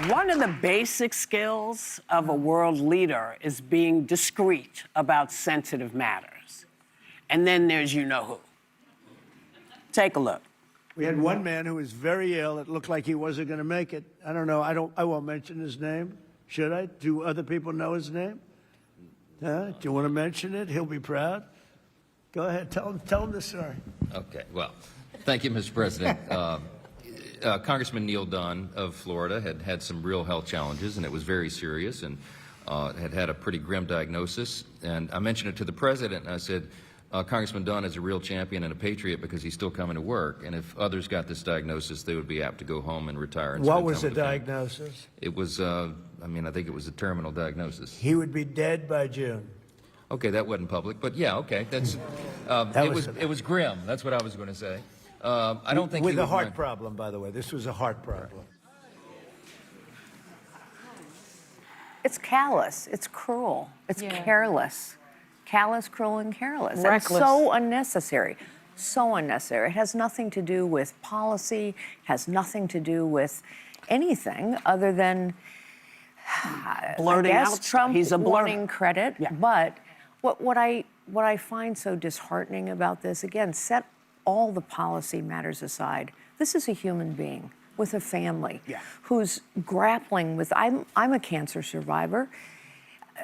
One of the basic skills of a world leader is being discreet about sensitive matters. And then there's you-know-who. Take a look. We had one man who was very ill. It looked like he wasn't going to make it. I don't know. I won't mention his name. Should I? Do other people know his name? Do you want to mention it? He'll be proud. Go ahead. Tell him the story. Okay. Well, thank you, Mr. President. Congressman Neil Dunn of Florida had some real health challenges, and it was very serious, and had a pretty grim diagnosis. And I mentioned it to the president, and I said, Congressman Dunn is a real champion and a patriot because he's still coming to work. And if others got this diagnosis, they would be apt to go home and retire. And what was the diagnosis? It was, I think it was a terminal diagnosis. He would be dead by June. Okay, that wasn't public, but yeah, okay, that's it was grim. That's what I was going to say. I don't think with a heart problem, by the way. This was a heart problem. It's callous. It's cruel. It's careless. Callous, cruel, and careless. Reckless. And so unnecessary. So unnecessary. It has nothing to do with policy. Has nothing to do with anything other than Blurting I guess out. Trump He's a blurter. wanting credit. Yeah. But what I find so disheartening about this, again, set all the policy matters aside. This is a human being with a family who's grappling with, I'm a cancer survivor.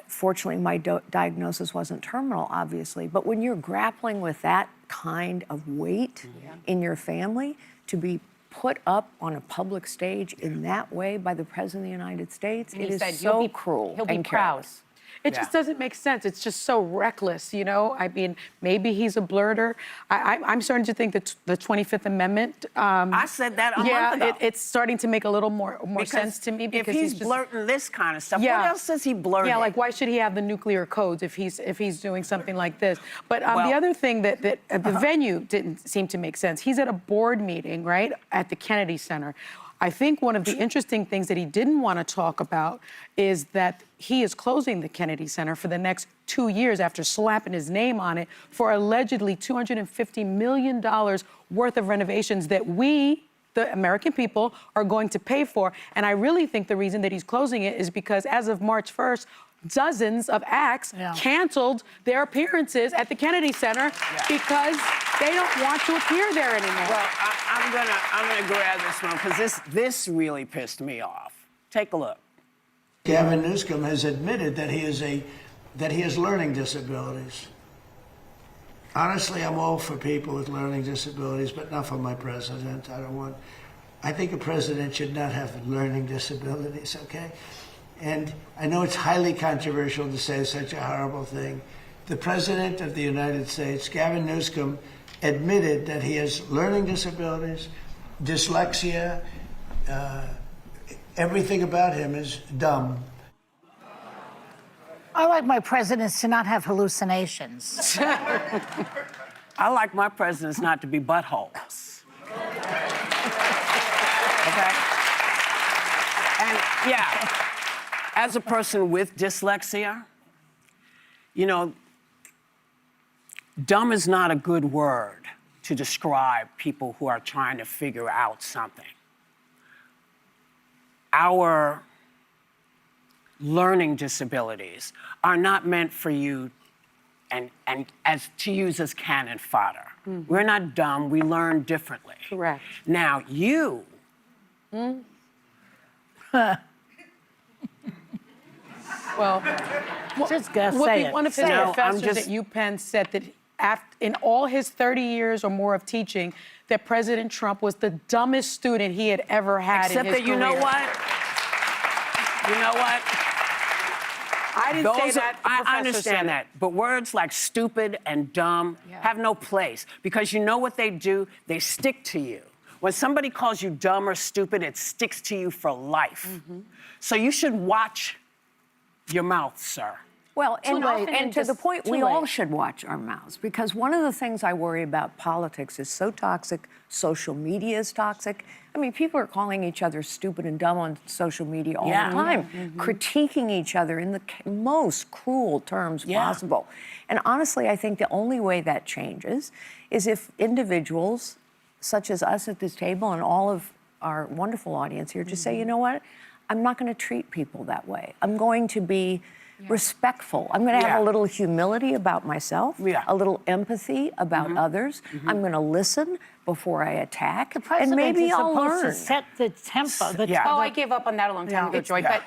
Fortunately, my diagnosis wasn't terminal, obviously, but when you're grappling with that kind of weight in your family, to be put up on a public stage in that way by the President of the United States, it is so cruel and careless. It just doesn't make sense. It's just so reckless, you know? I mean, maybe he's a blurter. I'm starting to think that the 25th Amendment... I said that a month ago. It's starting to make a little more sense to me. Because if he's blurting this kind of stuff, what else is he blurting? Yeah, like why should he have the nuclear codes if he's doing something like this? But the other thing that the venue didn't seem to make sense. He's at a board meeting, right, at the Kennedy Center. I think one of the interesting things that he didn't want to talk about is that he is closing the Kennedy Center for the next 2 years after slapping his name on it for allegedly $250 million worth of renovations that we, the American people, are going to pay for. And I really think the reason that he's closing it is because as of March 1st, dozens of acts canceled their appearances at the Kennedy Center because they don't want to appear there anymore. Well, I'm gonna grab this one because this really pissed me off. Take a look. Gavin Newsom has admitted that he has learning disabilities. Honestly, I'm all for people with learning disabilities, but not for my president. I think a president should not have learning disabilities, okay? And I know it's highly controversial to say such a horrible thing. The President of the United States, Gavin Newsom, admitted that he has learning disabilities, dyslexia, everything about him is dumb. I like my presidents to not have hallucinations. I like my presidents not to be buttholes. Okay? And as a person with dyslexia, you know, dumb is not a good word to describe people who are trying to figure out something. Our learning disabilities are not meant for you and as to use as cannon fodder. We're not dumb, we learn differently. Correct. Now, you... Well, Just gotta say it. one of his professors at UPenn said that in all his 30 years or more of teaching, that President Trump was the dumbest student he had ever had Except in his that, you know what? You know what? I didn't say that. I understand that. But words like stupid and dumb have no place. Because you know what they do? They stick to you. When somebody calls you dumb or stupid, it sticks to you for life. So you should watch your mouth, sir. Well, and to the point, we all should watch our mouths, because one of the things I worry about politics is so toxic. Social media is toxic. I mean, people are calling each other stupid and dumb on social media all the time, critiquing each other in the most cruel terms possible. And honestly, I think the only way that changes is if individuals, such as us at this table and all of our wonderful audience here, just say, you know what? I'm not going to treat people that way. I'm going to be respectful. I'm going to have a little humility about myself, a little empathy about others. I'm going to listen before I attack, The president and maybe is I'll supposed learn. to set the tempo. Oh, I gave up on that a long time ago, Joy. But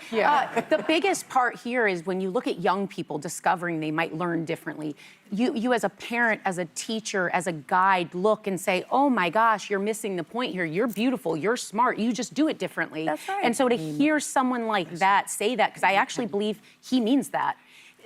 the biggest part here is when you look at young people discovering they might learn differently, you as a parent, as a teacher, as a guide, look and say, oh my gosh, you're missing the point here. You're beautiful, you're smart, you just do it differently. That's right. And so to hear someone like that say that, because I actually believe he means that,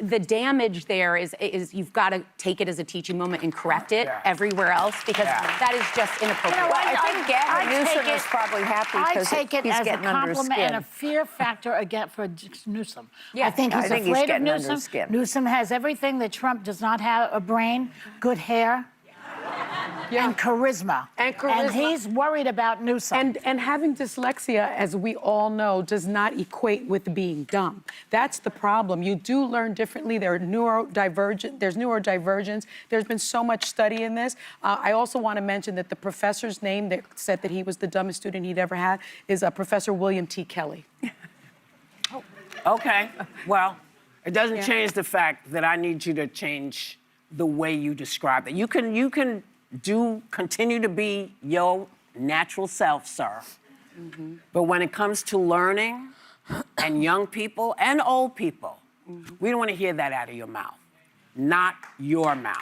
the damage there is you've got to take it as a teaching moment and correct it everywhere else, because that is just inappropriate. I think Gavin Newsom is probably happy I because take it he's as a getting under his compliment skin. and a fear factor again for Newsom. Yeah, I think he's he's afraid of getting under Newsom. his skin. Newsom has everything that Trump does not have: a brain, good hair, and charisma. And he's worried about Newsom. And having dyslexia, as we all know, does not equate with being dumb. That's the problem. You do learn differently. There's neurodivergence. There's been so much study in this. I also want to mention that the professor's name that said that he was the dumbest student he'd ever had is Professor William T. Kelly. Okay, well, it doesn't change the fact that I need you to change the way you describe it. You can continue to be your natural self, sir. But when it comes to learning and young people and old people, we don't want to hear that out of your mouth. Not your mouth.